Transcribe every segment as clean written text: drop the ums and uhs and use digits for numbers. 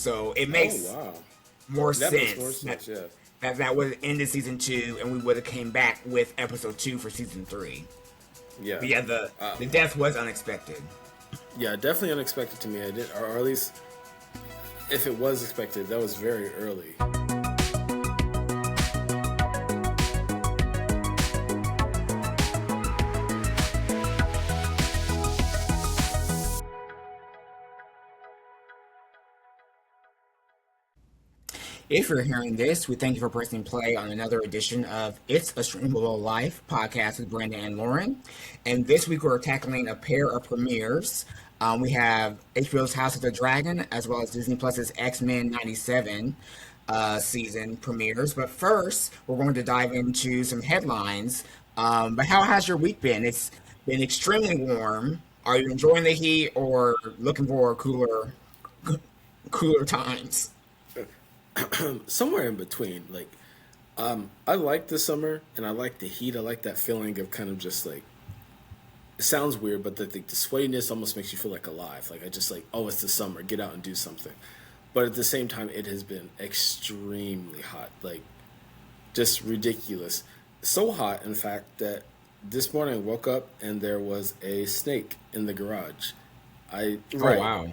So it Oh makes wow, more that makes more sense sense. Yeah, that would have ended season 2, and we would have came back with episode 2 for season 3. yeah, But yeah, uh, the death was unexpected. yeah. Definitely unexpected to me. I did, or at least if it was expected, that was very early. If you're hearing this, we thank you for pressing play on another edition of It's a Streamable Life podcast with Brandon and Lorin. And this week we're tackling a pair of premieres. We have HBO's House of the Dragon as well as Disney Plus's X-Men 97 season premieres. But first, we're going to dive into some headlines. But how has your week been? It's been extremely warm. Are you enjoying the heat or looking for cooler times? Somewhere in between. Like, I like the summer and I like the heat. I like that feeling of kind of just like, it sounds weird, but the sweatiness almost makes you feel like alive. Like, I just like, oh, it's the summer, get out and do something. But at the same time, it has been extremely hot, like just ridiculous. So hot, in fact, that this morning I woke up and there was a snake in the garage. I Oh, right wow.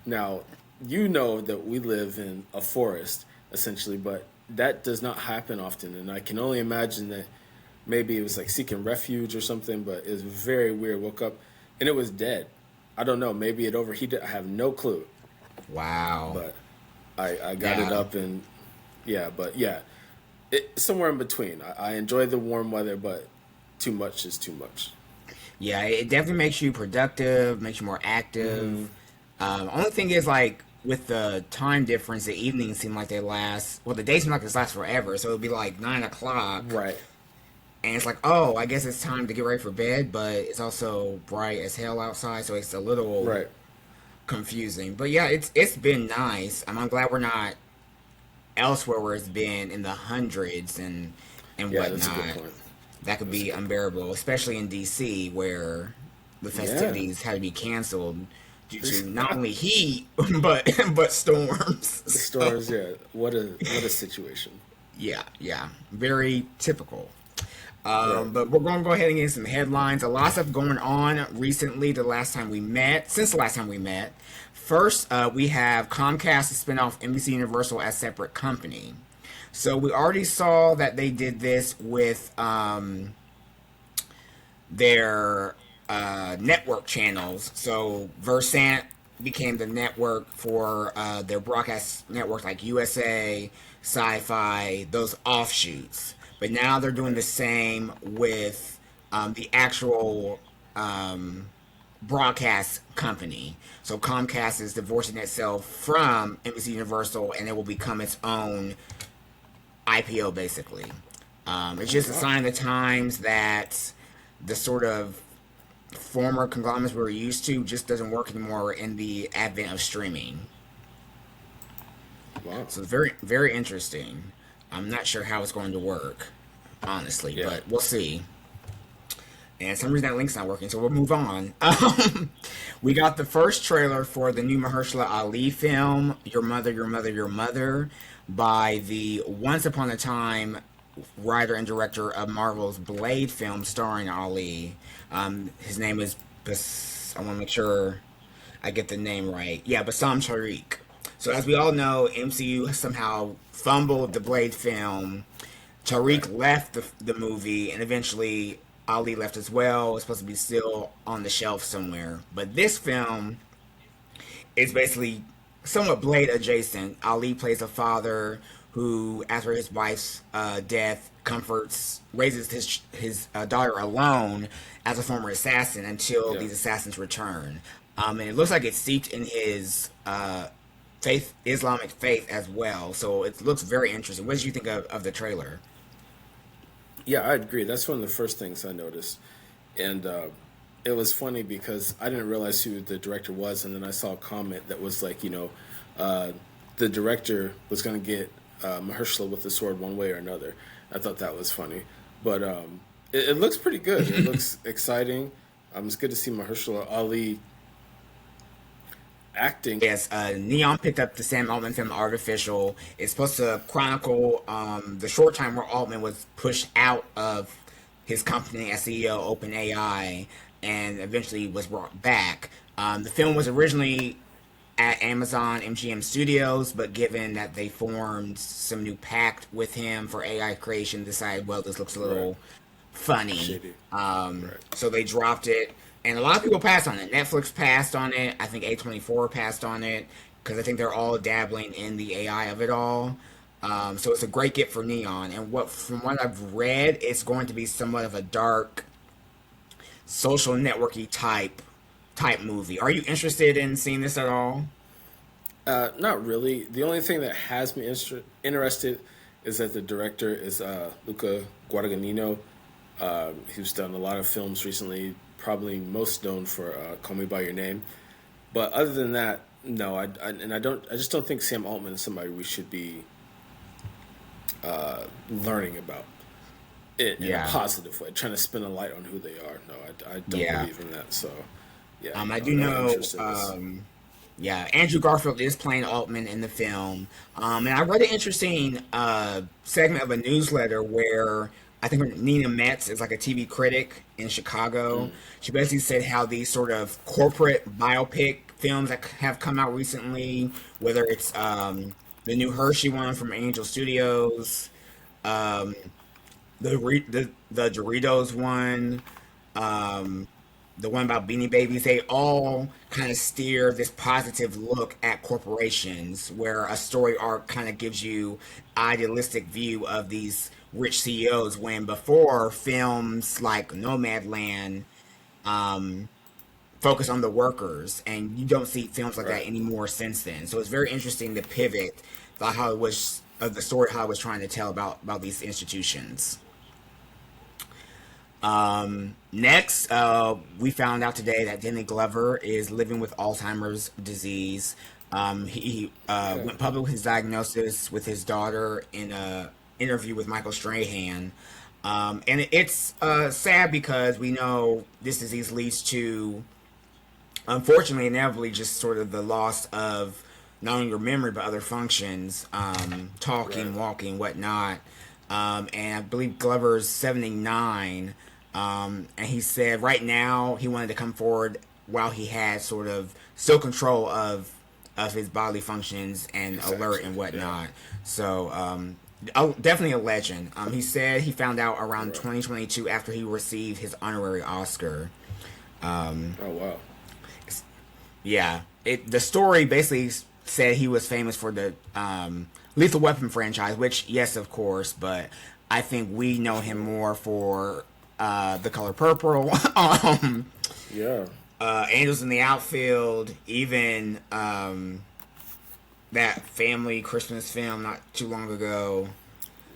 now, you know that we live in a forest essentially, but that does not happen often, and I can only imagine that maybe it was like seeking refuge or something. But it was very weird. Woke up and it was dead. I don't know. Maybe it overheated. I have no clue. Wow. But I got it Yeah. up and yeah. But yeah, somewhere in between. I enjoy the warm weather, but too much is too much. Yeah, it definitely makes you productive, makes you more active. Only thing is, like, with the time difference, the evenings seem like they last, well, the days seem like they last forever. So it'll be like 9 o'clock, Right. and it's like, oh, I guess it's time to get ready for bed, but it's also bright as hell outside, so it's a little Right. confusing. But yeah, it's been nice. I'm glad we're not elsewhere where it's been in the hundreds and Yeah, that's a good whatnot. point. That could That's a be good. unbearable, especially in DC where the Yeah. festivities had to be canceled due to not only heat but storms. The So stars. Yeah. What a situation. yeah, yeah, very typical. Right. But we're going to go ahead and get some headlines. A lot of stuff going on recently. Since the last time we met. First, we have Comcast to spin off NBC Universal as separate company. So we already saw that they did this with their network channels. So Versant became the network for their broadcast networks like USA, Sci-Fi, those offshoots. But now they're doing the same with the actual broadcast company. So Comcast is divorcing itself from NBC Universal, and it will become its own IPO, basically. It's Oh just a wow. sign of the times that the sort of former conglomerates we were used to just doesn't work anymore in the advent of streaming. Wow. So it's very, very interesting. I'm not sure how it's going to work, honestly, Yeah. but we'll see. And for some reason that link's not working, so we'll move on. We got the first trailer for the new Mahershala Ali film, Your Mother, Your Mother, Your Mother, by the once upon a time writer and director of Marvel's Blade film starring Ali. His name is I want to make sure I get the name right. Yeah, Bassam Tariq. So as we all know, MCU somehow fumbled the Blade film. Right. Tariq left the movie, and eventually Ali left as well. It's supposed to be still on the shelf somewhere. But this film is basically somewhat Blade adjacent. Ali plays a father who, after his wife's death, raises his daughter alone as a former assassin until Yeah. these assassins return. And it looks like it's steeped in his Islamic faith as well. So it looks very interesting. What did you think of the trailer? Yeah, I agree. That's one of the first things I noticed, and it was funny because I didn't realize who the director was, and then I saw a comment that was like, uh, the director was going to get Mahershala with the sword one way or another. I thought that was funny, but it looks pretty good. It looks exciting. It's good to see Mahershala Ali acting. Yes, Neon picked up the Sam Altman film Artificial. It's supposed to chronicle the short time where Altman was pushed out of his company as CEO, OpenAI, and eventually was brought back. The film was originally at Amazon MGM Studios, but given that they formed some new pact with him for AI creation, decided, well, this looks a Right. little funny. Shady. Right. So they dropped it, and a lot of people passed on it. Netflix passed on it. I think A24 passed on it because I think they're all dabbling in the AI of it all. So it's a great get for Neon, and from what I've read, it's going to be somewhat of a dark social networky type movie. Are you interested in seeing this at all? Not really. The only thing that has me interested is that the director is Luca Guadagnino, who's done a lot of films recently, probably most known for Call Me by Your Name. But other than that, no. I don't. I just don't think Sam Altman is somebody we should be learning about in a Yeah, positive way, trying to spin a light on who they are. No, I don't yeah. believe in that. So, yeah, I no, do no know. interest in this. Yeah, Andrew Garfield is playing Altman in the film. And I read an interesting segment of a newsletter where I think Nina Metz is like a TV critic in Chicago. She basically said how these sort of corporate biopic films that have come out recently, whether it's the new Hershey one from Angel Studios, um, the Doritos one, um, the one about Beanie Babies, they all kind of steer this positive look at corporations, where a story arc kind of gives you idealistic view of these rich CEOs. When before films like Nomadland um, focus on the workers, and you don't see films like Right. that anymore since then. So it's very interesting to pivot about how it was of the story how I was trying to tell about these institutions. Next, we found out today that Danny Glover is living with Alzheimer's disease. He Yeah. went public with his diagnosis with his daughter in a interview with Michael Strahan. And it's sad because we know this disease leads to, unfortunately, inevitably, just sort of the loss of not only your memory but other functions, talking, Right. walking, whatnot. And I believe Glover's 79. And he said right now he wanted to come forward while he had sort of still control of his bodily functions and alert Exactly. and Yeah. whatnot. So definitely a legend. He said he found out around Right. 2022 after he received his honorary Oscar. Oh wow. Yeah, the story basically said he was famous for the Lethal Weapon franchise, which yes, of course, but I think we know him Sure. more for The Color Purple, Yeah. Angels in the Outfield, even that family Christmas film not too long ago.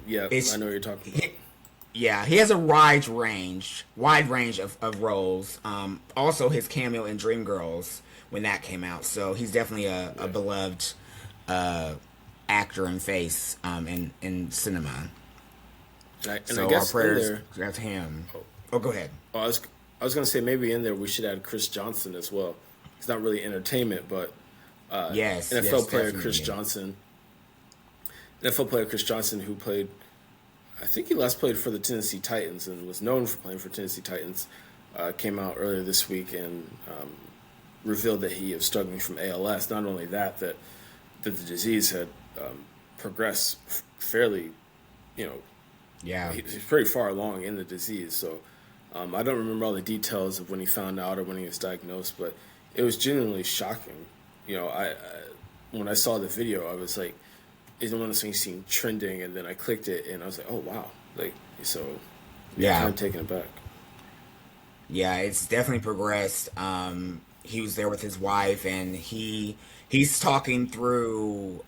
Yeah. I It's know what you're talking about. Yeah, he has a wide range of roles. Also, his cameo in Dreamgirls when that came out, so he's definitely a Yeah. beloved uh, actor and face in cinema. And I So our guess in prayers there, go to him. oh, Oh, go ahead. oh, I was gonna say maybe in there we should add Chris Johnson as well. It's not really entertainment, but Yes, yes, NFL player Chris definitely. Johnson, NFL player Chris Johnson, who played, I think he last played for the Tennessee Titans and was known for playing for Tennessee Titans, came out earlier this week and revealed that he is struggling from ALS. Not only that the disease had progressed fairly, you know, Yeah, he's pretty far along in the disease. So I don't remember all the details of when he found out or when he was diagnosed, but it was genuinely shocking. I when I saw the video, I was like, it's one of those things seen trending, and then I clicked it, and I was like, oh wow, like so, yeah, kind yeah, of taken aback. yeah. It's definitely progressed. He was there with his wife, and he's talking through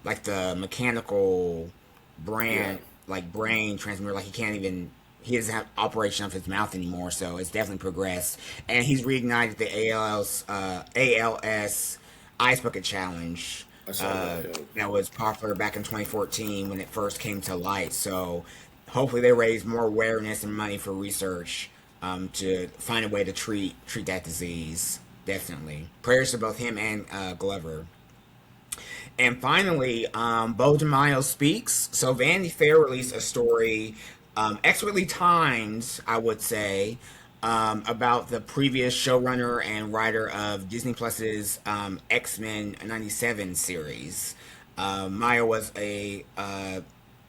like the mechanical Yeah, brain transmitter, like he doesn't have operation of his mouth anymore, so it's definitely progressed. And he's reignited the ALS ice bucket challenge I saw that. Yeah. that was popular back in 2014 when it first came to light. So hopefully they raise more awareness and money for research to find a way to treat that disease. definitely. Prayers to both him and Glover. And finally, Bo DeMaio speaks. So Vanity Fair released a story, expertly timed, I would say, about the previous showrunner and writer of Disney Plus's X-Men '97 series. Maio was a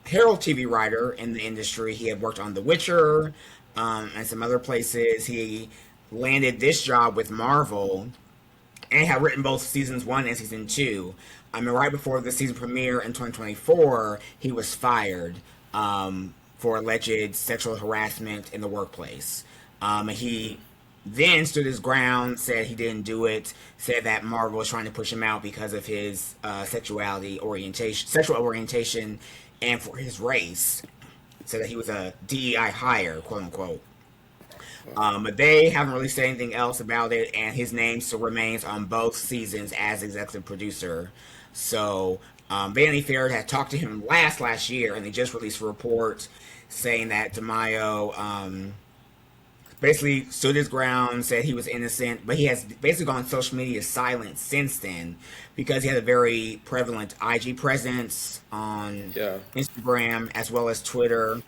Herald TV writer in the industry. He had worked on The Witcher and some other places. He landed this job with Marvel and had written both seasons 1 and season 2. I mean, right before the season premiere in 2024, he was fired for alleged sexual harassment in the workplace. He then stood his ground, said he didn't do it, said that Marvel was trying to push him out because of his sexual orientation, and for his race. Said that he was a DEI hire, quote unquote. But they haven't really said anything else about it, and his name still remains on both seasons as executive producer. So Vanity Fair had talked to him last year, and they just released a report saying that DeMaio basically stood his ground, said he was innocent, but he has basically gone social media silent since then because he had a very prevalent IG presence on Instagram as well as Twitter.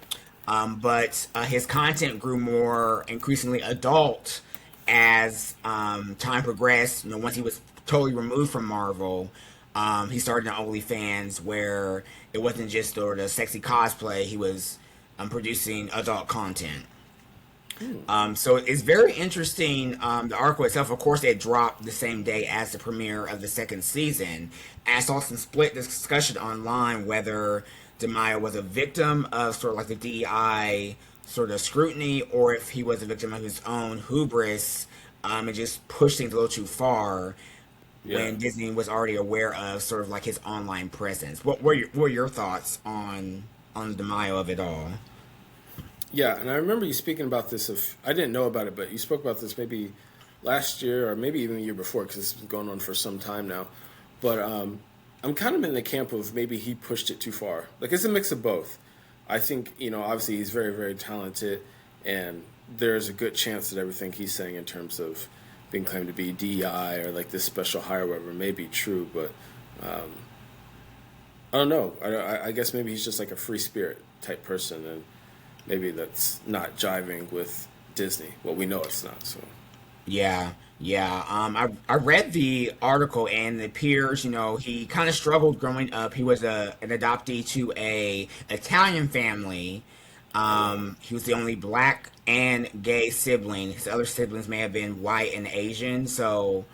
But his content grew more increasingly adult as time progressed. You know, once he was totally removed from Marvel, he started an OnlyFans where it wasn't just sort of sexy cosplay. He was producing adult content. So it's very interesting. The article itself, of course, it dropped the same day as the premiere of the second season. And I saw some split discussion online whether DeMaio was a victim of sort of like the DEI sort of scrutiny, or if he was a victim of his own hubris and just pushed things a little too far when Disney was already aware of sort of like his online presence. What were your thoughts on the DeMaio of it all? Yeah, and I remember you speaking about this. I didn't know about it, but you spoke about this maybe last year or maybe even the year before, because it's been going on for some time now. But I'm kind of in the camp of maybe he pushed it too far. Like, it's a mix of both. I think, obviously he's very, very talented, and there's a good chance that everything he's saying in terms of being claimed to be DEI or like this special hire, whatever, may be true, but I don't know. I guess maybe he's just like a free spirit type person, and maybe that's not jiving with Disney. Well, we know it's not, so. Yeah. I read the article, and it appears, he kind of struggled growing up. He was an adoptee to a Italian family. He was the only black and gay sibling. His other siblings may have been white and Asian, so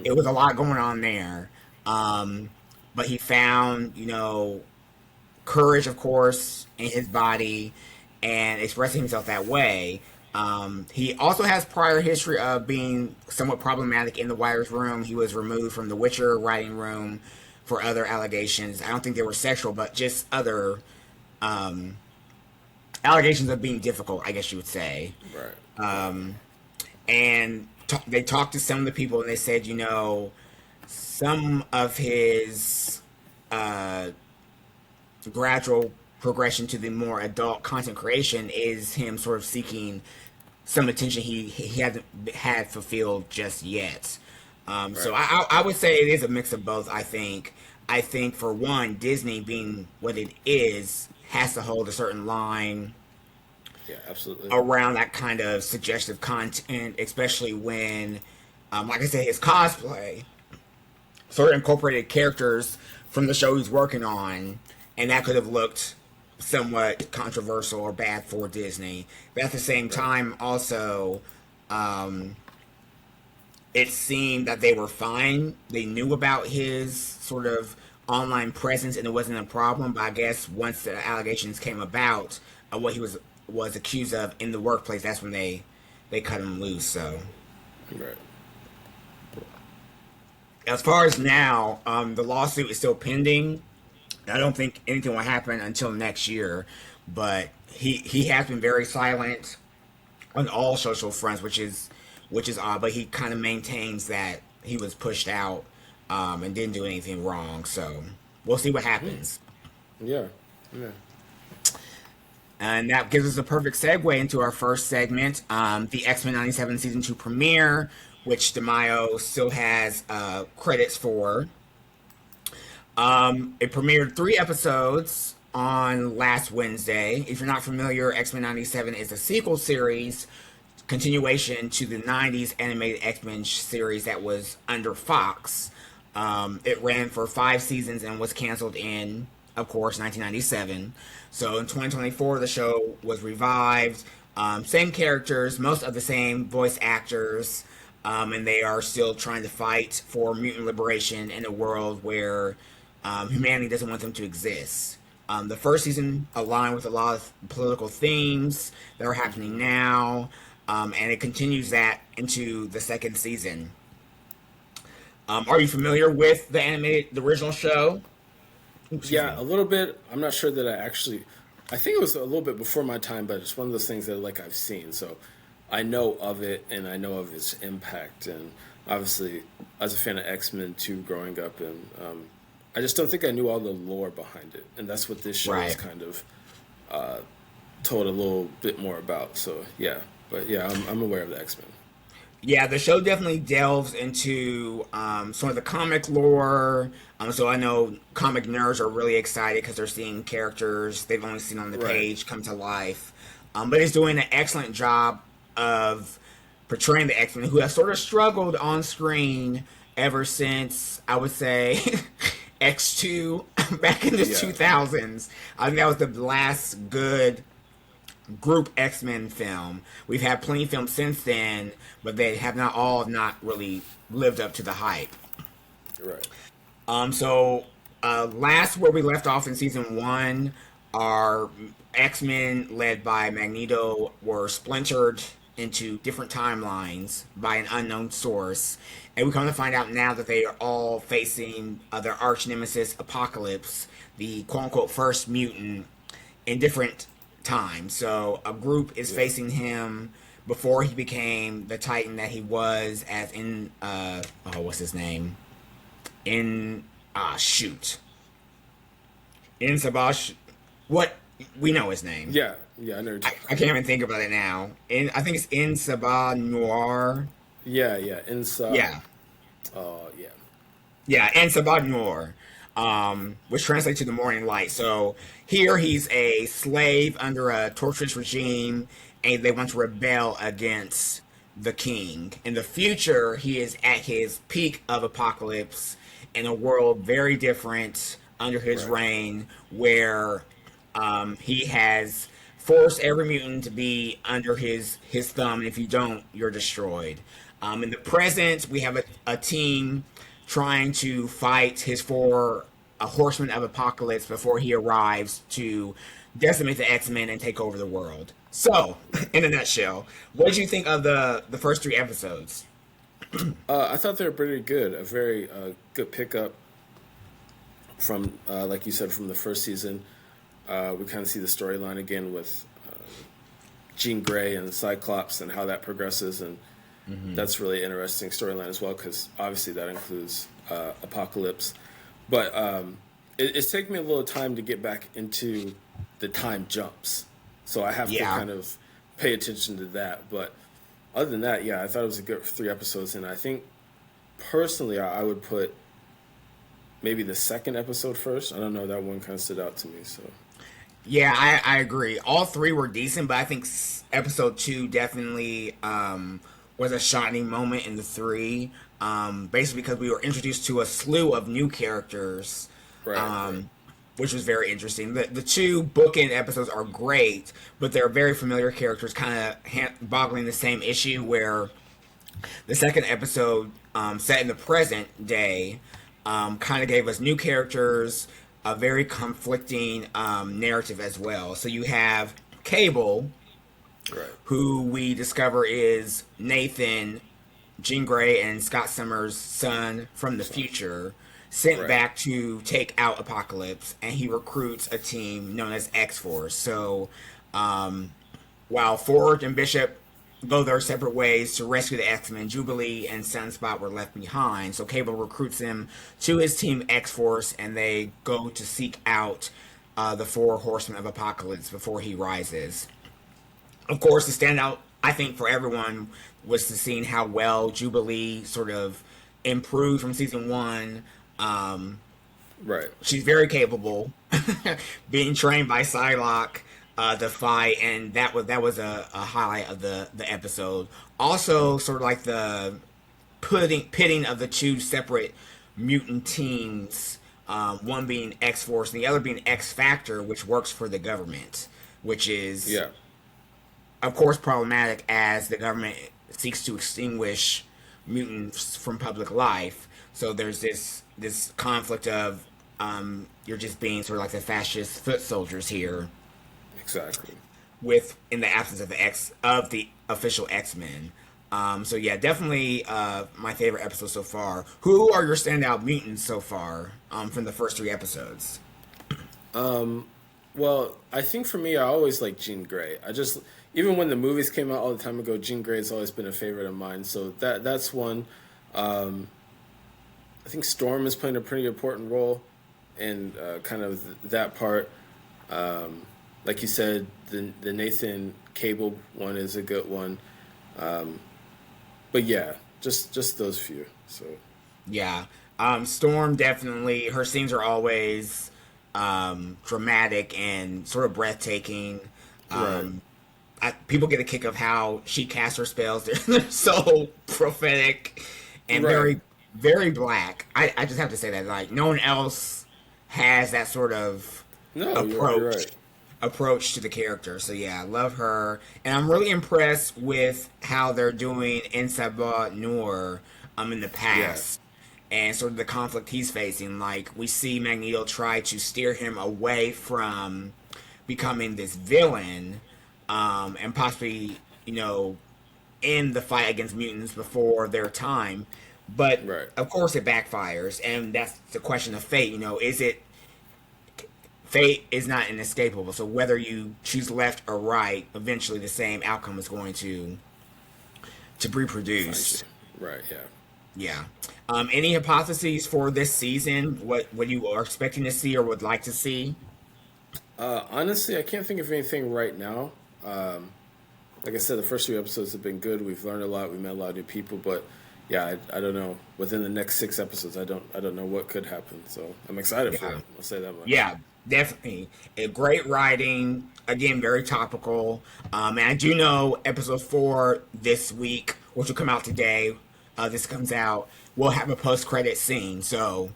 it was a lot going on there. But he found, courage, of course, in his body and expressing himself that way. He also has prior history of being somewhat problematic in the writers' room. He was removed from the Witcher writing room for other allegations. I don't think they were sexual, but just other allegations of being difficult, I guess you would say. Right. And they talked to some of the people, and they said, some of his gradual progression to the more adult content creation is him sort of seeking some attention he hasn't had fulfilled just yet. Right. So I would say it is a mix of both. I think for one, Disney being what it is has to hold a certain line. Yeah, absolutely. Around that kind of suggestive content, especially when, like I said, his cosplay sort of incorporated characters from the show he's working on, and that could have looked somewhat controversial or bad for Disney. But at the same time, also, it seemed that they were fine. They knew about his sort of online presence, and it wasn't a problem. But I guess once the allegations came about of what he was accused of in the workplace, that's when they cut him loose. So, right. As far as now, the lawsuit is still pending. I don't think anything will happen until next year, but he has been very silent on all social fronts, which is odd. But he kind of maintains that he was pushed out and didn't do anything wrong. So we'll see what happens. Yeah. And that gives us a perfect segue into our first segment, the X-Men '97 Season 2 premiere, which DeMaio still has credits for. It premiered 3 episodes on last Wednesday. If you're not familiar, X-Men 97 is a sequel series, continuation to the 90s animated X-Men series that was under Fox. It ran for 5 seasons and was canceled in, of course, 1997. So in 2024, the show was revived. Same characters, most of the same voice actors, and they are still trying to fight for mutant liberation in a world where humanity doesn't want them to exist. The first season aligned with a lot of political themes that are happening now, and it continues that into the second season. Are you familiar with the original show? Excuse Yeah, me. a little bit. I'm not sure that I actually. I think it was a little bit before my time, but it's one of those things that like I've seen, so I know of it and I know of its impact. And obviously, as a fan of X Men too, growing up, and I just don't think I knew all the lore behind it, and that's what this show is Right. kind of told a little bit more about. So yeah, but yeah, I'm aware of the X Men. Yeah, the show definitely delves into some of the comic lore. So I know comic nerds are really excited because they're seeing characters they've only seen on the Right. page come to life. But it's doing an excellent job of portraying the X Men, who have sort of struggled on screen ever since, I would say, X2 back in the Yeah. 2000s. I think that was the last good group X-Men film. We've had plenty of films since then, but they have not really lived up to the hype. Right. Last where we left off in season one, our X-Men led by Magneto were splintered into different timelines by an unknown source, and we come to find out now that they are all facing their arch nemesis Apocalypse, the quote unquote first mutant, in different times. So a group is Yeah. facing him before he became the Titan that he was, as in what's his name? In shoot. In Sabash, what, we know his name. Yeah. Yeah. I know. What you're talking I can't even think about it now. I think it's In Sabah Noir. Yeah. Yeah. Inside. Yeah. Yeah. Yeah, and Sabah Noor, which translates to the morning light. So here he's a slave under a torturous regime, and they want to rebel against the king. In the future, he is at his peak of apocalypse in a world very different under his Right. reign, where he has forced every mutant to be under his thumb, and if you don't, you're destroyed. In the present, we have a team trying to fight his four horsemen of apocalypse before he arrives to decimate the X-Men and take over the world. So, in a nutshell, what did you think of the first 3 episodes? I thought they were pretty good. A very good pickup from, like you said, from the first season. We kind of see the storyline again with Jean Grey and Cyclops and how that progresses, and that's really interesting storyline as well because obviously that includes Apocalypse. But it's taken me a little time to get back into the time jumps, so I have to Yeah. kind of pay attention to that. But other than that, yeah, I thought it was a good 3 episodes, and I think personally I would put maybe the second episode first. I don't know, that one kind of stood out to me. So Yeah, I agree. All 3 were decent, but I think episode 2 definitely was a shining moment in the 3. Basically, because we were introduced to a slew of new characters, right, right, which was very interesting. The 2 bookend episodes are great, but they're very familiar characters, kind of boggling the same issue where the second episode, set in the present day, kind of gave us new characters, a very conflicting narrative as well. So you have Cable, right, who we discover is Nathan, Jean Grey, and Scott Summers' son from the future, sent right, back to take out Apocalypse, and he recruits a team known as X Force. So while Ford and Bishop go their separate ways to rescue the X-Men, Jubilee and Sunspot were left behind. So Cable recruits them to his team X-Force, and they go to seek out the four horsemen of Apocalypse before he rises. Of course, the standout I think for everyone was to seeing how well Jubilee sort of improved from season one. Um, Right. she's very capable, being trained by Psylocke to fight, and that was a highlight of the episode. Also, sort of like the pitting of the two separate mutant teams, one being X Force and the other being X Factor, which works for the government, which is Yeah. of course problematic as the government seeks to extinguish mutants from public life. So there's this conflict of you're just being sort of like the fascist foot soldiers here, Exactly. with in the absence of the official X-Men. So yeah, definitely my favorite episode so far. Who are your standout mutants so far from the first three episodes? Well, I think for me, I always like Jean Grey. I just even when the movies came out all the time ago, Jean Grey has always been a favorite of mine. So that's one. I think Storm is playing a pretty important role in kind of that part. Like you said, the Nathan Cable one is a good one. But yeah, just those few. So Yeah, Storm definitely. Her scenes are always dramatic and sort of breathtaking. right, Um, People get a kick of how she casts her spells. They're so prophetic and right. very, very black. I just have to say that like no one else has that sort of No, you're approach right. approach to the character. So yeah, I love her, and I'm really impressed with how they're doing in Sabah Noor in the Yeah, past. And sort of the conflict he's facing. Like we see Magneto try to steer him away from becoming this villain, and possibly, in the fight against mutants before their time. But right. of course, it backfires, and that's the question of fate. Is it fate is not inescapable? So whether you choose left or right, eventually the same outcome is going to be Find you. produced. Right, yeah. Yeah. Any hypotheses for this season? What you are expecting to see or would like to see? Honestly, I can't think of anything right now. Like I said, the first few episodes have been good. We've learned a lot. We met a lot of new people, but yeah, I don't know. Within the next 6 episodes, I don't know what could happen. So I'm excited for Yeah. it. I'll say that much. Yeah, definitely. A great writing. Again, very topical. And I do know episode four this week, which will come out today. This comes out. We'll have a post-credit scene, so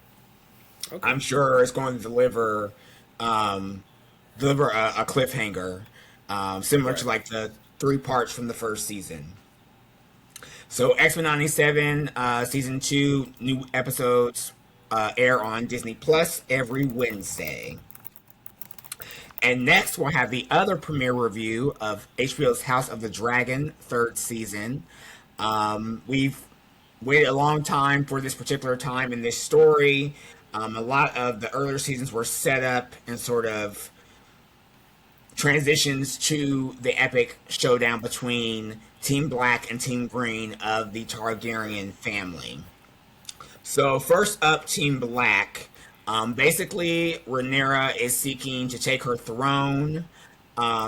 Okay. I'm sure it's going to um, deliver a cliffhanger, similar Right. to like the three parts from the first season. So X Men '97 season two new episodes air on Disney Plus every Wednesday. And next, we'll have the other premiere review of HBO's House of the Dragon, third season. We've waited a long time for this particular time in this story. A lot of the earlier seasons were set up and sort of transitions to the epic showdown between Team Black and Team Green of the Targaryen family. So first up, Team Black. Basically, Rhaenyra is seeking to take her throne.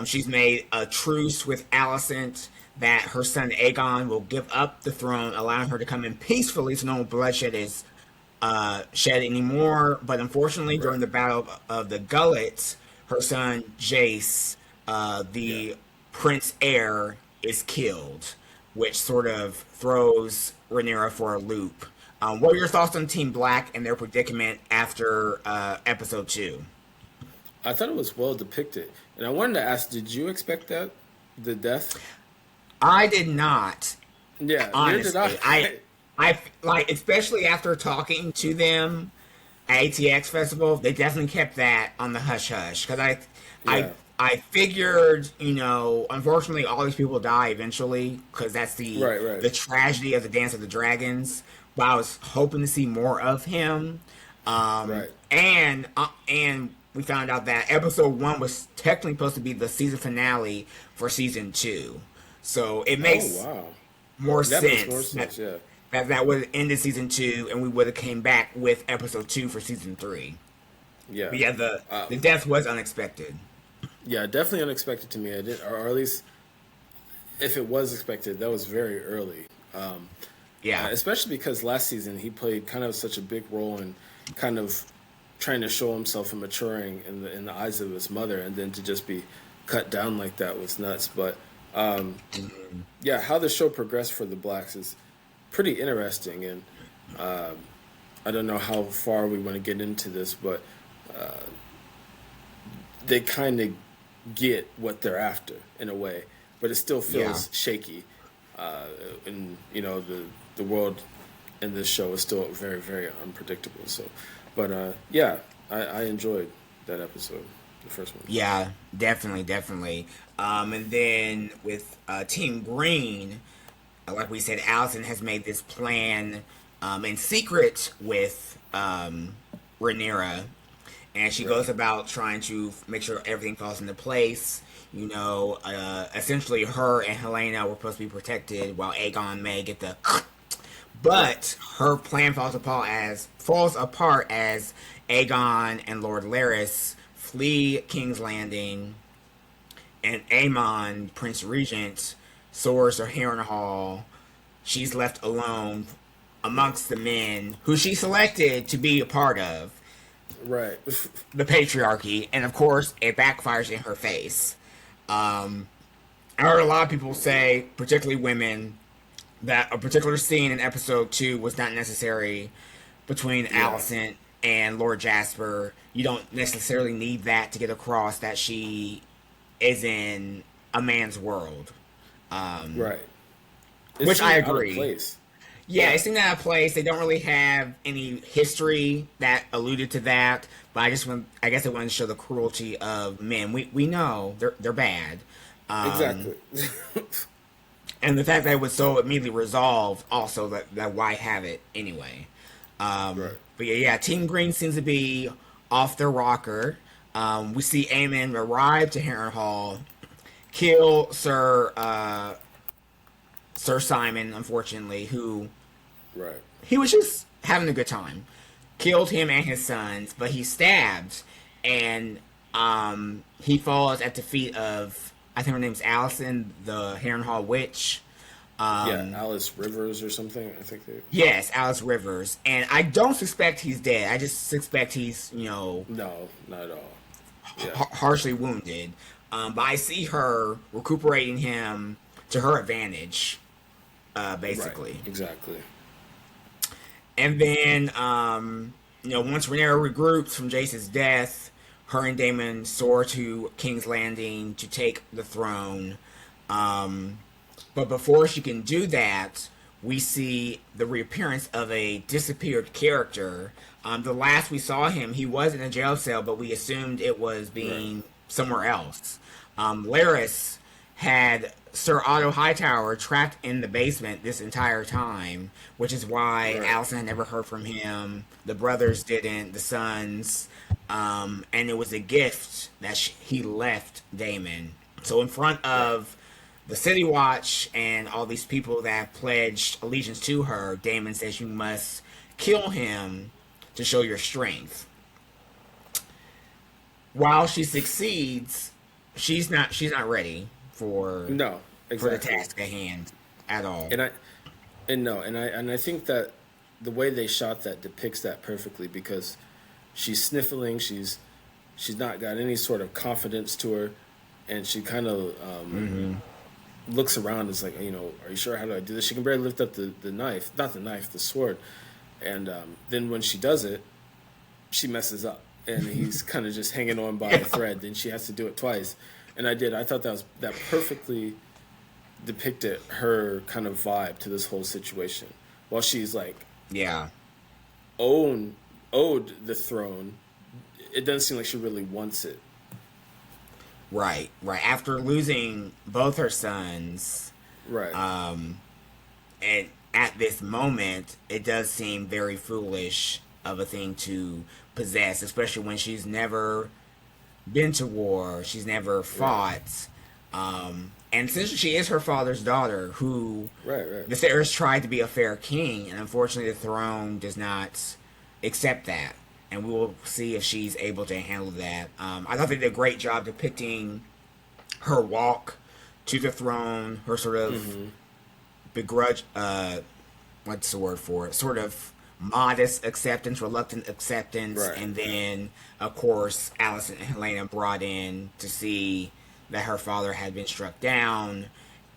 She's made a truce with Alicent that her son Aegon will give up the throne, allowing her to come in peacefully, so no bloodshed is shed anymore. But unfortunately, during Right. the Battle of the Gullet, her son Jace, Yeah. the Prince Heir, is killed, which sort of throws Rhaenyra for a loop. What are your thoughts on Team Black and their predicament after episode two? I thought it was well depicted. And I wanted to ask, did you expect that? The death? I did not, Yeah, neither did honestly. I. I like, especially after talking to them at ATX Festival, they definitely kept that on the hush hush because I, Yeah. I figured, unfortunately, all these people die eventually because that's the Right, right. the tragedy of the Dance of the Dragons. But I was hoping to see more of him, Right. and we found out that episode one was technically supposed to be the season finale for season two. So it Oh, makes wow. more That makes more sense that sense, yeah. that would have ended season two, and we would have came back with episode two for season three. Yeah. But yeah, Uh, the death was unexpected. yeah, definitely unexpected to me. I did, or at least if it was expected, that was very early. Yeah, Especially because last season he played kind of such a big role in kind of trying to show himself and maturing in the eyes of his mother, and then to just be cut down like that was nuts. But yeah, how the show progressed for the blacks is pretty interesting, and I don't know how far we want to get into this, but they kind of get what they're after in a way, but it still yeah. feels shaky. And the world in this show is still very very unpredictable. So, but yeah, I enjoyed that episode, the first one. Yeah, definitely, definitely. And then with Team Green, like we said, Allison has made this plan in secret with Rhaenyra, and she Right, goes about trying to make sure everything falls into place. Essentially, her and Helena were supposed to be protected, while Aegon may get the. right, But her plan falls apart as Aegon and Lord Larys flee King's Landing, and Aemon, Prince Regent, soars to Harrenhal. She's left alone amongst the men who she selected to be a part of right. the patriarchy, and of course, it backfires in her face. Um, I heard a lot of people say, particularly women, that a particular scene in episode 2 was not necessary between Yeah, Alicent and Lord Jasper. You don't necessarily need that to get across that she is in a man's world. Um, right. It which I seemed out of agree. place. Yeah, Yeah, it seemed out of place. They don't really have any history that alluded to that, but I guess it wanted to show the cruelty of men. We know they're bad. Um, exactly. and the fact that it was so immediately resolved, also that why have it anyway. Right, But yeah, Team Green seems to be off their rocker. We see Aemon arrive to Harrenhal, kill Sir Simon, unfortunately, who right, he was just having a good time. Killed him and his sons, but he stabbed, and he falls at the feet of, I think her name's Allison, the Harrenhal witch. yeah. Um, Alice Rivers or something. I think they. yes, Alice Rivers, and I don't suspect he's dead. I just suspect he's No, not at all. Yeah, harshly wounded. But I see her recuperating him to her advantage, right, basically. exactly. And then, once Rhaenyra regroups from Jace's death, her and Daemon soar to King's Landing to take the throne. Um, but before she can do that, we see the reappearance of a disappeared character. The last we saw him, he was in a jail cell, but we assumed it was Right, being somewhere else. Laris had Sir Otto Hightower trapped in the basement this entire time, which is why right, Allison had never heard from him. The brothers didn't, the sons, and it was a gift that he left Damon. So in front right. of the City Watch and all these people that have pledged allegiance to her, Damon says you must kill him to show your strength. While she succeeds, she's not ready No, for the exactly. task at hand at all. And I and no, and I think that the way they shot that depicts that perfectly because she's sniffling, she's not got any sort of confidence to her, and she kind of looks around. It's like, are you sure? How do I do this? She can barely lift up the knife, not the knife, the sword, and then when she does it, she messes up, and he's kind of just hanging on by a thread. Then she has to do it twice, and I thought that perfectly depicted her kind of vibe to this whole situation. While she's like Yeah, own owed the throne, it doesn't seem like she really wants it. right, right. After losing both her sons, Right, and at this moment, it does seem very foolish of a thing to possess, especially when she's never been to war, she's never right, fought. And since she is her father's daughter, who right, right. the Viserys tried to be a fair king, and unfortunately the throne does not accept that. And we will see if she's able to handle that. I thought they did a great job depicting her walk to the throne, her sort of begrudge, what's the word for it? Sort of modest acceptance, reluctant acceptance, Right. and then, of course, Alice and Helena brought in to see that her father had been struck down,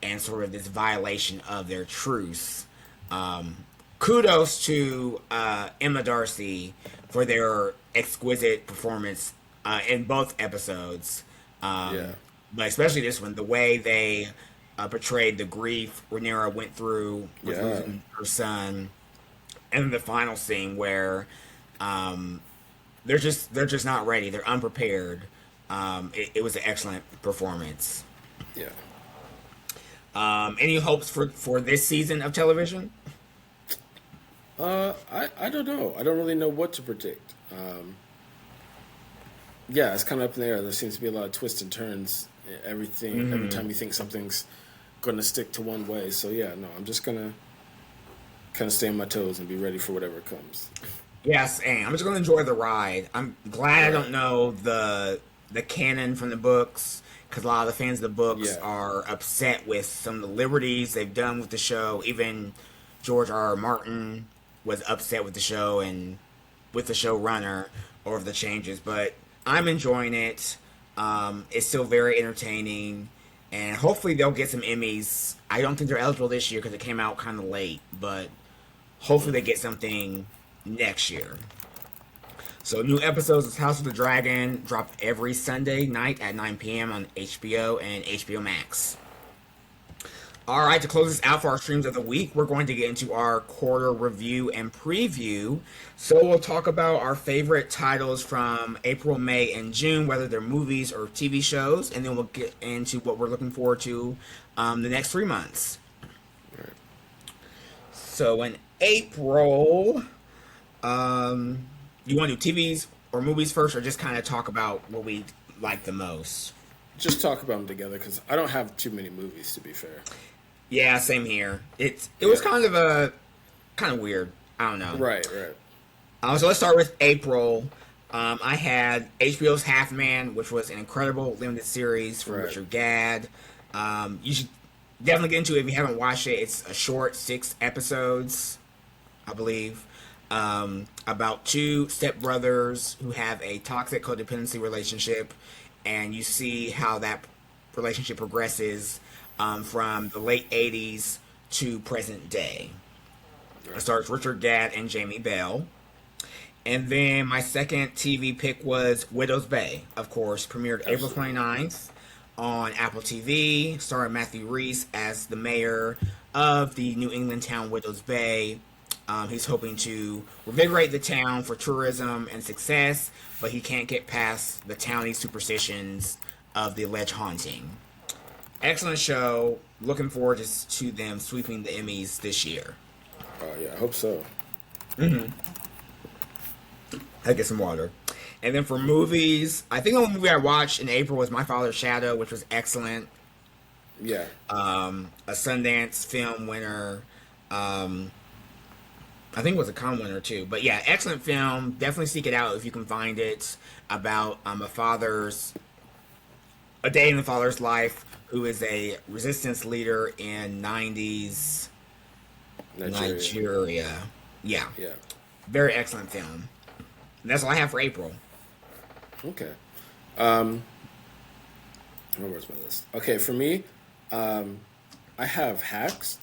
and sort of this violation of their truce. Kudos to Emma Darcy for their exquisite performance in both episodes. Yeah. But especially this one, the way they portrayed the grief Rhaenyra went through with Yeah. losing her son, and the final scene where um, they're just not ready, they're unprepared. It was an excellent performance. Yeah. Any hopes for this season of television? I don't know. I don't really know what to predict. Yeah, it's kind of up in the air. There seems to be a lot of twists and turns. Everything every time you think something's going to stick to one way. So yeah, no, I'm just gonna kind of stay on my toes and be ready for whatever comes. Yes, and I'm just gonna enjoy the ride. I'm glad I Right. don't know the canon from the books, because a lot of the fans of the books Yeah. are upset with some of the liberties they've done with the show. Even George R. R. Martin was upset with the show and with the showrunner over the changes. But I'm enjoying it. It's still very entertaining, and hopefully they'll get some Emmys. I don't think they're eligible this year because it came out kind of late, but hopefully they get something next year. So new episodes of House of the Dragon drop every Sunday night at 9 p.m. on HBO and HBO Max. All right, to close this out for our streams of the week, we're going to get into our quarter review and preview. So we'll talk about our favorite titles from April, May, and June, whether they're movies or TV shows, and then we'll get into what we're looking forward to the next 3 months. Right. So in April, you want to do TVs or movies first, or just kind of talk about what we like the most? Just talk about them together because I don't have too many movies to be fair. Yeah, same here. It was Yeah. kind of weird. I don't know. Right. Right. So let's start with April. I had HBO's Half Man, which was an incredible limited series from Right. Richard Gadd. You should definitely get into it if you haven't watched it. It's a short 6 episodes, I believe, about two stepbrothers who have a toxic codependency relationship, and you see how that relationship progresses from the late 80s to present day. It stars Richard Gadd and Jamie Bell. And then my second TV pick was Widow's Bay, of course, premiered April Absolutely. 29th on Apple TV, starring Matthew Rhys as the mayor of the New England town Widow's Bay. He's hoping to revigorate the town for tourism and success, but he can't get past the townie superstitions of the alleged haunting. Excellent show. Looking forward to them sweeping the Emmys this year. Oh yeah, I hope so. I get some water. And then for movies, I think the only movie I watched in April was My Father's Shadow, which was excellent. Yeah. A Sundance film winner. I think it was a Cannes winner too. But yeah, excellent film. Definitely seek it out if you can find it. About a day in the father's life who is a resistance leader in 90s Nigeria. Nigeria. Yeah, Yeah. very excellent film. And that's all I have for April. Okay. Where's my list? Okay, for me, I have Hacks,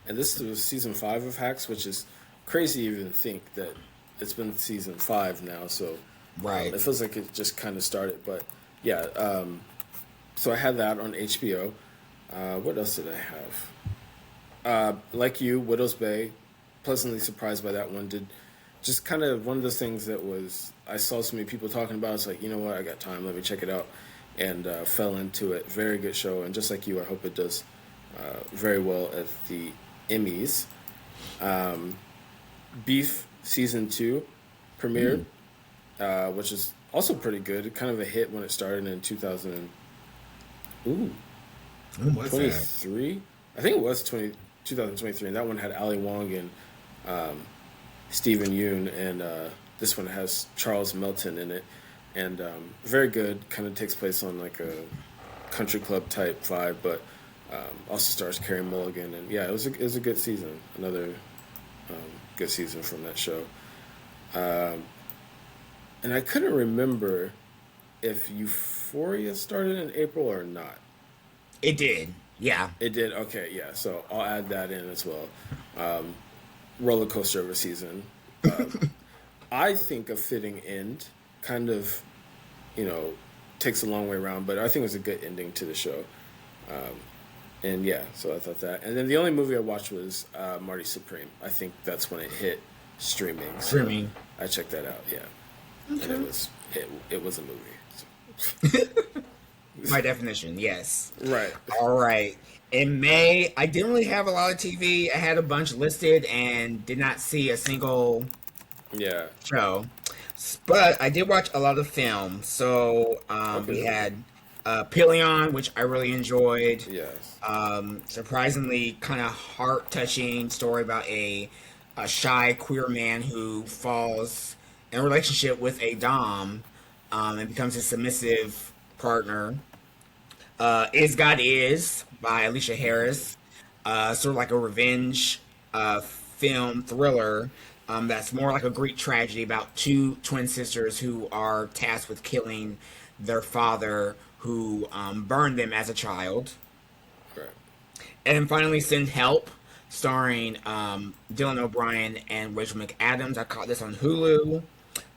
and this is season 5 of Hacks, which is crazy to even think that it's been season 5 now. So Right. it feels like it just kind of started, but yeah. So I had that on HBO. What else did I have? Like you, Widow's Bay. Pleasantly surprised by that one. Did just kind of one of those things that was I saw so many people talking about. It's like, you know what, I got time. Let me check it out, and fell into it. Very good show, and just like you, I hope it does very well at the Emmys. Beef season 2 premiered, which is also pretty good. Kind of a hit when it started in 2023. I think it was 2023, and that one had Ali Wong and Stephen Yoon, and this one has Charles Melton in it, and very good. Kind of takes place on like a country club type vibe, but Also stars Carey Mulligan, and yeah, it was a good season. Another good season from that show. Um, and I couldn't remember if Euphoria started in April or not. It did. Yeah. It did. Okay, yeah. So I'll add that in as well. Roller coaster of a season. I think a fitting end. Kind of, you know, takes a long way around, but I think it was a good ending to the show. And yeah, so I thought that. And then the only movie I watched was Marty Supreme. I think that's when it hit streaming. So Streaming. I checked that out. Yeah, Okay. and it was a movie. So. By definition, yes. Right. All right. In May, I didn't really have a lot of TV. I had a bunch listed and did not see a single Yeah. show. But I did watch a lot of film. So we Okay. had Pilion, which I really enjoyed. Yes. Surprisingly, kind of heart touching story about a shy queer man who falls in a relationship with a dom and becomes his submissive partner. Is God Is by Alicia Harris. Sort of like a revenge film thriller that's more like a Greek tragedy about two twin sisters who are tasked with killing their father who burned them as a child. Right. And finally, Send Help, starring Dylan O'Brien and Rachel McAdams. I caught this on Hulu.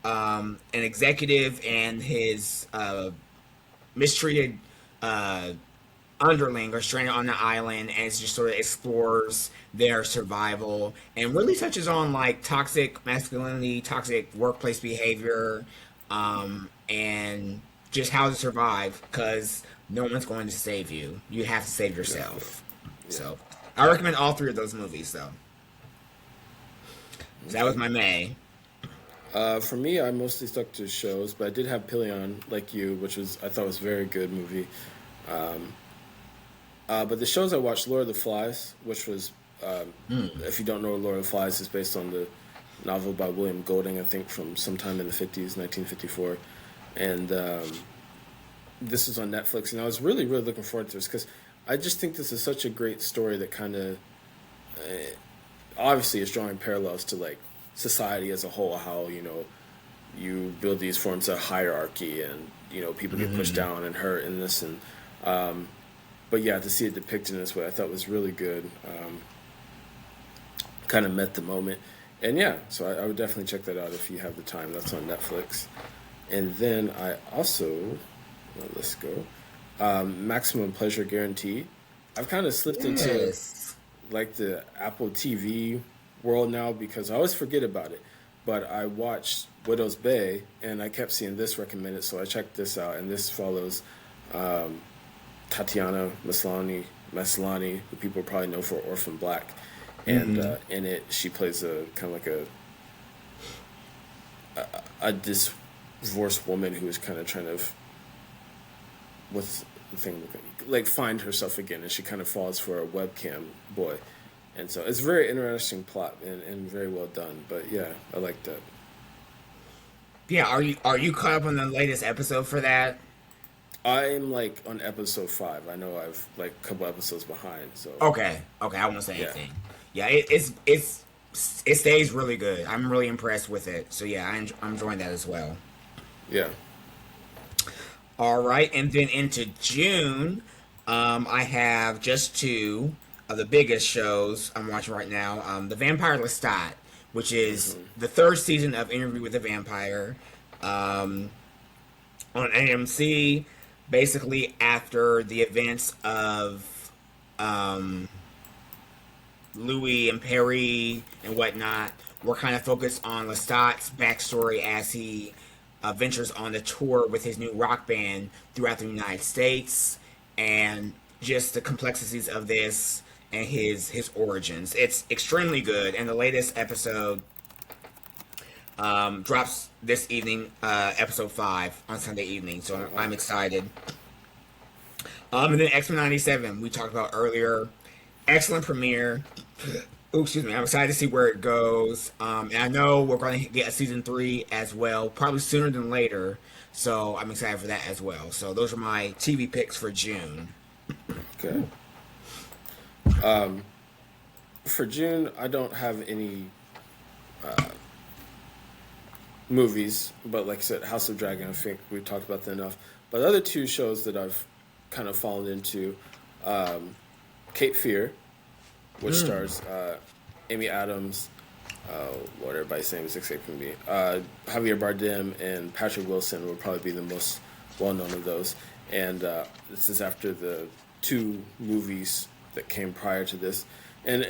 An executive and his mistreated uh, underling are stranded on the island, and it just sort of explores their survival and really touches on like toxic masculinity, toxic workplace behavior, and just how to survive because no one's going to save you. You have to save Exactly. yourself. Yeah. So I recommend all three of those movies, though. So that was Okay. my May. For me, I mostly stuck to shows, but I did have Pilion, like you, which was I thought was a very good movie. Um, but the shows I watched, Lord of the Flies, which was, if you don't know, Lord of the Flies is based on the novel by William Golding, I think from sometime in the 50s, 1954. And this is on Netflix, and I was really, really looking forward to this because I just think this is such a great story that kind of obviously is drawing parallels to like society as a whole, how, you know, you build these forms of hierarchy and, you know, people get pushed down and hurt in this. And but yeah, to see it depicted in this way, I thought was really good. Kind of met the moment. And yeah, so I would definitely check that out if you have the time. That's on Netflix. And then I also, well, let's go, Maximum Pleasure Guarantee. I've kind of slipped into Yes. like the Apple TV world now because I always forget about it. But I watched Widow's Bay and I kept seeing this recommended, so I checked this out. And this follows Tatiana Maslany, who people probably know for Orphan Black. And in it, she plays a kind of like a divorced woman who is kind of trying to, what's the thing, like find herself again, and she kind of falls for a webcam boy. And so it's a very interesting plot and very well done. But yeah, I like that. Yeah, are you caught up on the latest episode for that? I'm like on episode 5. I know I've like a couple episodes behind. So Okay, I won't say yeah, anything. Yeah, it stays really good. I'm really impressed with it. So yeah, I'm enjoying that as well. yeah, All right, and then into June, I have just two of the biggest shows I'm watching right now. The Vampire Lestat, which is the third season of Interview with the Vampire, on AMC. Basically, after the events of Louis and Perry and whatnot, we're kind of focused on Lestat's backstory as he ventures on the tour with his new rock band throughout the United States, and just the complexities of this and his origins. It's extremely good, and the latest episode drops this evening, episode 5 on Sunday evening. So I'm excited. And then X-Men '97 we talked about earlier. Excellent premiere. Oh, excuse me. I'm excited to see where it goes. And I know we're going to get a season 3 as well, probably sooner than later. So I'm excited for that as well. So those are my TV picks for June. okay. For June, I don't have any movies, but like I said, House of Dragon, I think we talked about that enough. But the other two shows that I've kind of fallen into, um, Cape Fear, which stars Amy Adams, what everybody's name is escaping me, Javier Bardem and Patrick Wilson would probably be the most well known of those. And this is after the two movies that came prior to this, and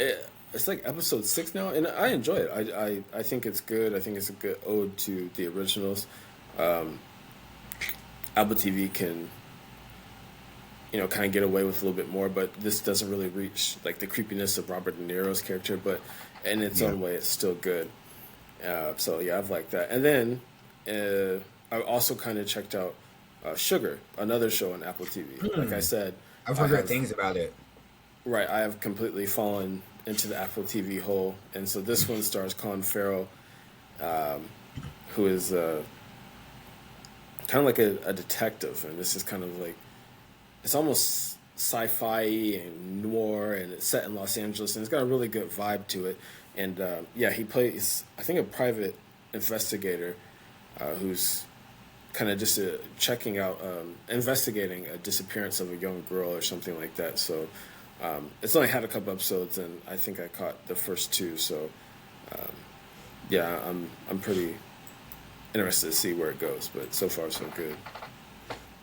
it's like episode 6 now, and I enjoy it. I think it's good. I think it's a good ode to the originals. Um, Apple TV can kind of get away with a little bit more, but this doesn't really reach like the creepiness of Robert De Niro's character, but in its Yeah. own way, it's still good. So yeah, I've liked that. And then I also kind of checked out Sugar, another show on Apple TV. Like I said, I've I heard great have things about it. right, I have completely fallen into the Apple TV hole, and so this one stars Colin Farrell, who is kind of like a detective, and this is kind of like it's almost sci-fi and noir, and it's set in Los Angeles, and it's got a really good vibe to it. And yeah, he plays, I think, a private investigator who's kind of just checking out, investigating a disappearance of a young girl or something like that. So it's only had a couple episodes, and I think I caught the first two. So yeah, I'm pretty interested to see where it goes. But so far, so good.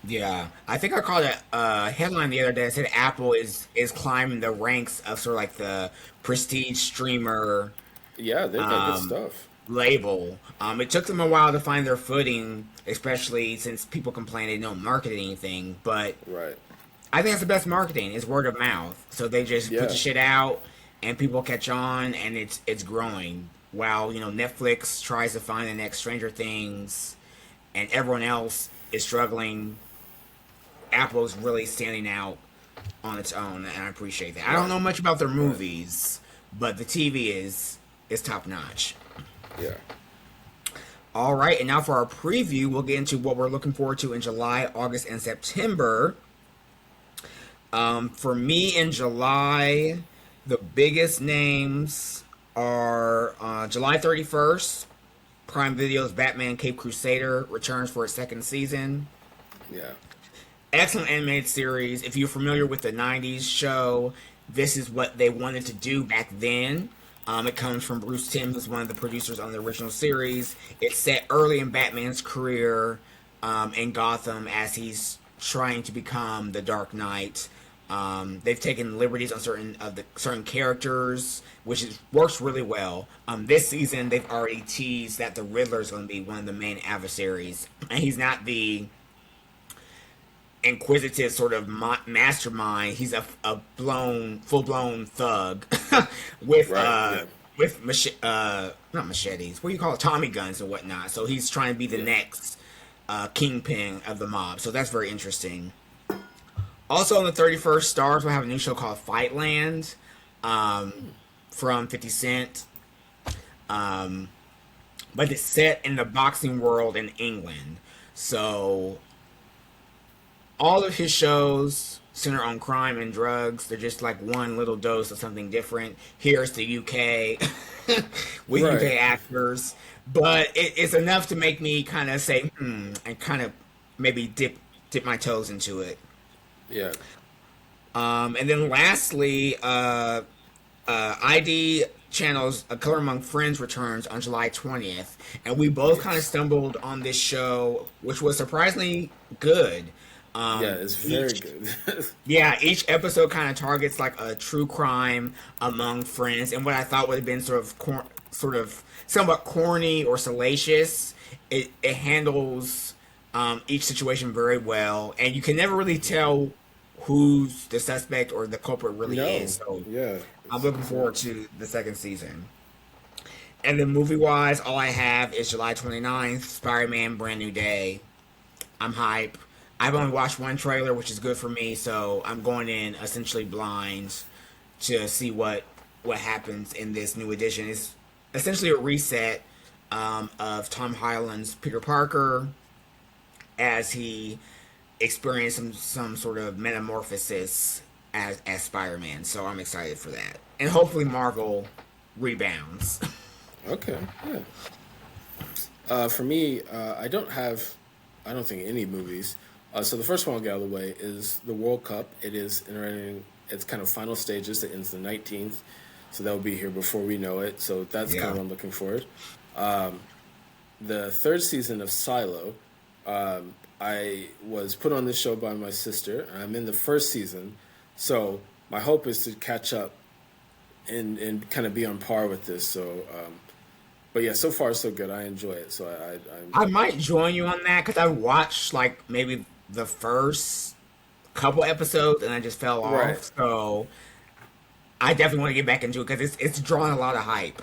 Yeah, I think I caught a headline the other day that said Apple is climbing the ranks of sort of like the prestige streamer Yeah, they've got good um, stuff. label. It took them a while to find their footing, especially since people complain they don't market anything. But Right. I think that's the best marketing is word of mouth. So they just put the Yeah. shit out, and people catch on, and it's growing. While Netflix tries to find the next Stranger Things, and everyone else is struggling, Apple's really standing out on its own, and I appreciate that. I don't Right. know much about their Right. movies, but the TV is top notch. Yeah. All right, and now for our preview, we'll get into what we're looking forward to in July, August, and September. For me in July, the biggest names are July 31st. Prime Video's Batman Cape Crusader returns for its second season. Yeah. Excellent animated series. If you're familiar with the 90s show, this is what they wanted to do back then. It comes from Bruce Timm, who's one of the producers on the original series. It's set early in Batman's career in Gotham as he's trying to become the Dark Knight. They've taken liberties on certain characters, which works really well. This season, they've already teased that the Riddler is going to be one of the main adversaries, and he's not the inquisitive sort of mastermind. He's a full blown thug with Right. Yeah. not machetes. What do you call it? Tommy guns and whatnot. So he's trying to be the Yeah. next kingpin of the mob. So that's very interesting. Also on the 31st, Stars will have a new show called Fightland from 50 Cent. Um, but it's set in the boxing world in England. So all of his shows center on crime and drugs. They're just like one little dose of something different. Here's the UK with Right. UK actors, but it's enough to make me kind of say and kind of maybe dip my toes into it. Yeah. And then lastly, ID channel's A Color Among Friends returns on July 20th, and we both kind of Yes. stumbled on this show, which was surprisingly good. Yeah. It's very Each good. Yeah, each episode kind of targets like a true crime among friends, and what I thought would have been sort of somewhat corny or salacious, it handles each situation very well, and you can never really tell who's the suspect or the culprit really is. No. So Yeah. I'm It's looking yeah. forward to the second season. And then movie wise, all I have is July 29th, Spider Man Brand New Day. I'm hype. I've only watched one trailer, which is good for me, so I'm going in essentially blind to see what happens in this new edition. It's essentially a reset of Tom Holland's Peter Parker as he experienced some sort of metamorphosis as Spider-Man. So I'm excited for that, and hopefully Marvel rebounds. Okay, yeah. For me, I don't think any movies. So the first one I'll get out of the way is the World Cup. It is entering its kind of final stages. It ends the 19th, so that will be here before we know it. So that's kind Yeah. of what I'm looking forward. The third season of Silo. I was put on this show by my sister. I'm in the first season, so my hope is to catch up and kind of be on par with this. So, but yeah, so far so good. I enjoy it. So I'm I might join you on that because I watched like maybe the first couple episodes and I just fell right. off. So I definitely want to get back into it because it's drawing a lot of hype.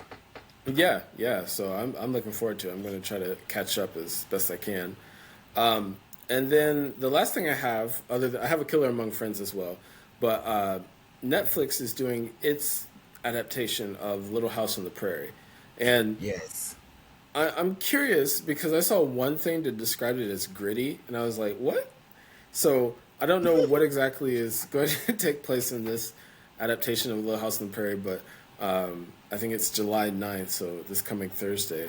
Yeah, yeah. So I'm looking forward to it. I'm going to try to catch up as best I can. And then the last thing I have, other than I have a Killer Among Friends as well, but Netflix is doing its adaptation of Little House on the Prairie, and Yes. I'm curious because I saw one thing that described it as gritty, and I was like, what? So I don't know what exactly is going to take place in this adaptation of Little House on the Prairie, but I think it's July 9th, so this coming Thursday.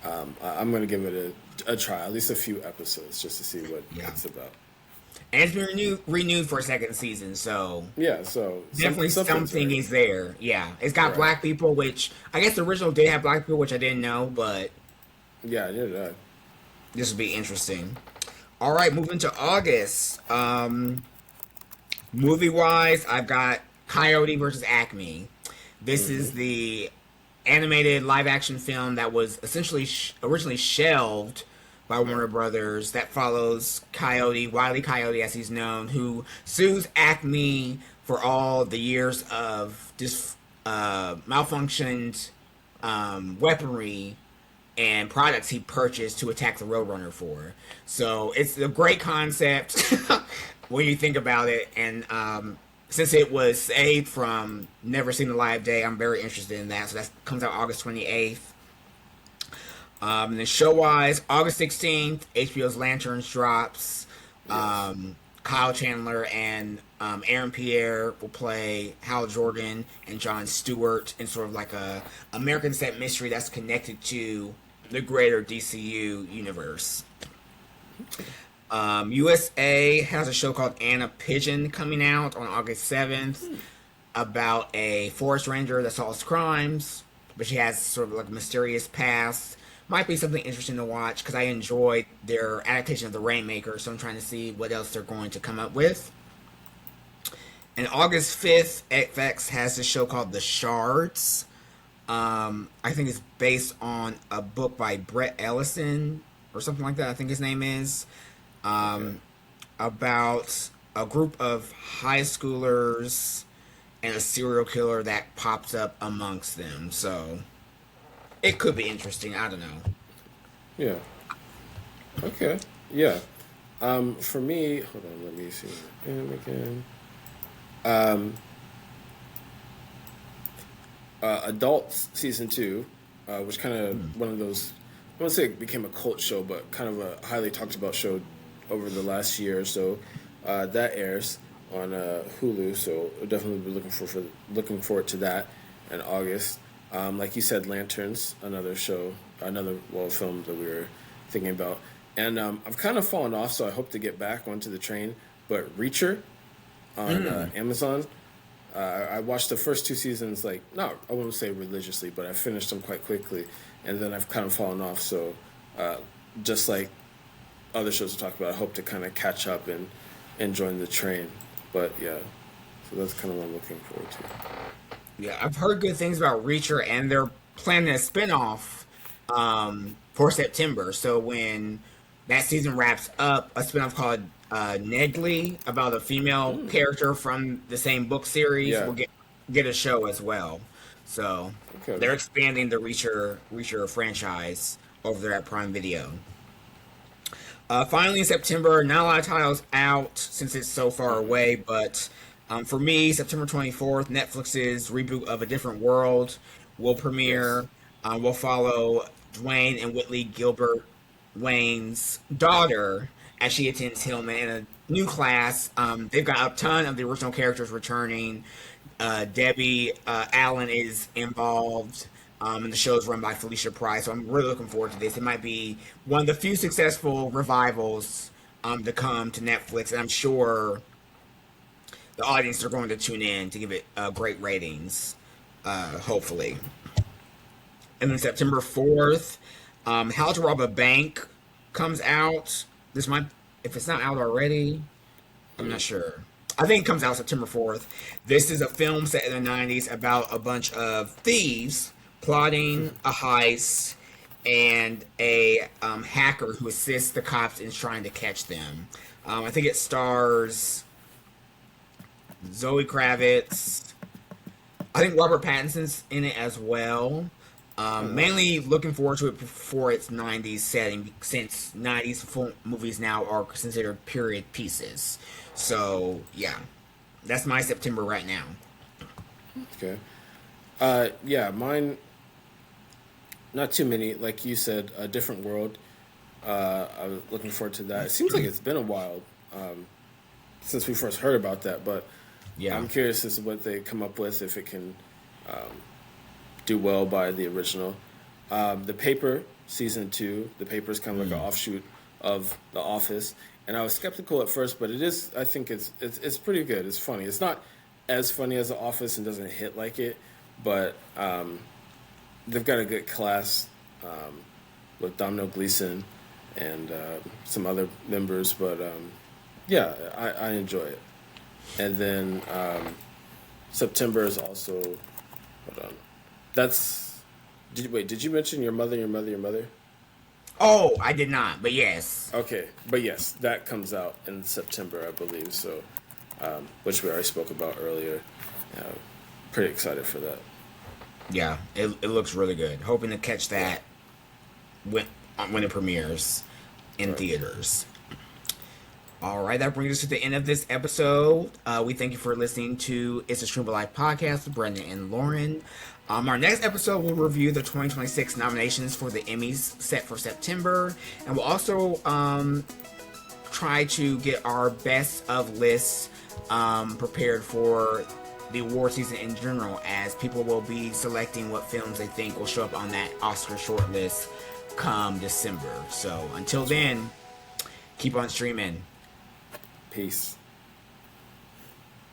I'm going to give it a try, at least a few episodes, just to see what Yeah. it's about. And it's been renewed for a second season, so Yeah, so definitely something's something right. is there. Yeah. It's got Right. black people, which I guess the original did have black people, which I didn't know, but Yeah, yeah, this will be interesting. All right, moving to August. Movie wise, I've got Coyote versus Acme. This is the animated live action film that was essentially originally shelved by Warner Brothers that follows Coyote, Wile E. Coyote as he's known, who sues Acme for all the years of malfunctioned weaponry and products he purchased to attack the Roadrunner for. So it's a great concept when you think about it. And since it was saved from never seeing the light of day, I'm very interested in that. So that comes out August 28th. And then show wise, August 16th, HBO's Lanterns drops. yes. Kyle Chandler and Aaron Pierre will play Hal Jordan and Jon Stewart in sort of like a American set mystery that's connected to the greater DCU universe. USA has a show called Anna Pigeon coming out on August 7th about a forest ranger that solves crimes, but she has sort of like a mysterious past. Might be something interesting to watch because I enjoyed their adaptation of The Rainmaker, so I'm trying to see what else they're going to come up with. And August 5th, FX has this show called The Shards. I think it's based on a book by Brett Ellison or something like that, I think his name is, Okay. about a group of high schoolers and a serial killer that pops up amongst them. So it could be interesting. I don't know. Yeah. Okay. Yeah. For me, hold on, let me see. And again. Um, Adults season two, which kind of one of those. I won't say it became a cult show, but kind of a highly talked about show over the last year or so. That airs on Hulu, so I'll definitely be looking forward to that in August. Like you said, Lanterns, another show, another film that we were thinking about, and I've kind of fallen off, so I hope to get back onto the train. But Reacher on Amazon. I watched the first two seasons, like, not, I wouldn't say religiously, but I finished them quite quickly, and then I've kind of fallen off. So, just like other shows we talk about, I hope to kind of catch up and join the train. But yeah, so that's kind of what I'm looking forward to. Yeah, I've heard good things about Reacher, and they're planning a spinoff for September. So when that season wraps up, a spinoff called Negley about a female character from the same book series Yeah. will get a show as well. So Okay. they're expanding the Reacher franchise over there at Prime Video. Finally, in September, not a lot of titles out since it's so far away, but for me, September 24th, Netflix's reboot of A Different World will Yes. premiere. We'll follow Dwayne and Whitley Gilbert Wayne's daughter as she attends Hillman in a new class. They've got a ton of the original characters returning. Debbie Allen is involved. And the show is run by Felicia Price, so I'm really looking forward to this. It might be one of the few successful revivals to come to Netflix, and I'm sure the audience are going to tune in to give it great ratings, hopefully. And then September 4th, How to Rob a Bank comes out. This might, if it's not out already, I'm not sure. I think it comes out September 4th. This is a film set in the 90s about a bunch of thieves plotting a heist and a hacker who assists the cops in trying to catch them. I think it stars Zoe Kravitz. I think Robert Pattinson's in it as well. Mainly looking forward to it for its 90s setting, since 90s movies now are considered period pieces. So, yeah. That's my September right now. Okay. Yeah, mine, not too many. Like you said, A Different World. I was looking forward to that. It seems like it's been a while since we first heard about that, but Yeah. I'm curious as to what they come up with, if it can do well by the original. The Paper, season 2. The Paper is kind of like an offshoot of The Office, and I was skeptical at first, but it is. I think it's pretty good. It's funny. It's not as funny as The Office and doesn't hit like it, but they've got a good cast with Domino Gleeson and some other members, but yeah, I enjoy it. And then September is also, hold on. Did you mention Your Mother, Your Mother, Your Mother? Oh, I did not, but yes. Okay, but yes, that comes out in September, I believe. So, which we already spoke about earlier. Pretty excited for that. Yeah, it looks really good. Hoping to catch that when it premieres in theaters. All right, that brings us to the end of this episode. We thank you for listening to It's a Streamable Life podcast with Brendan and Lorin. Our next episode will review the 2026 nominations for the Emmys set for September, and we'll also try to get our best of lists prepared for the award season in general, as people will be selecting what films they think will show up on that Oscar shortlist come December. So until then, keep on streaming. Peace.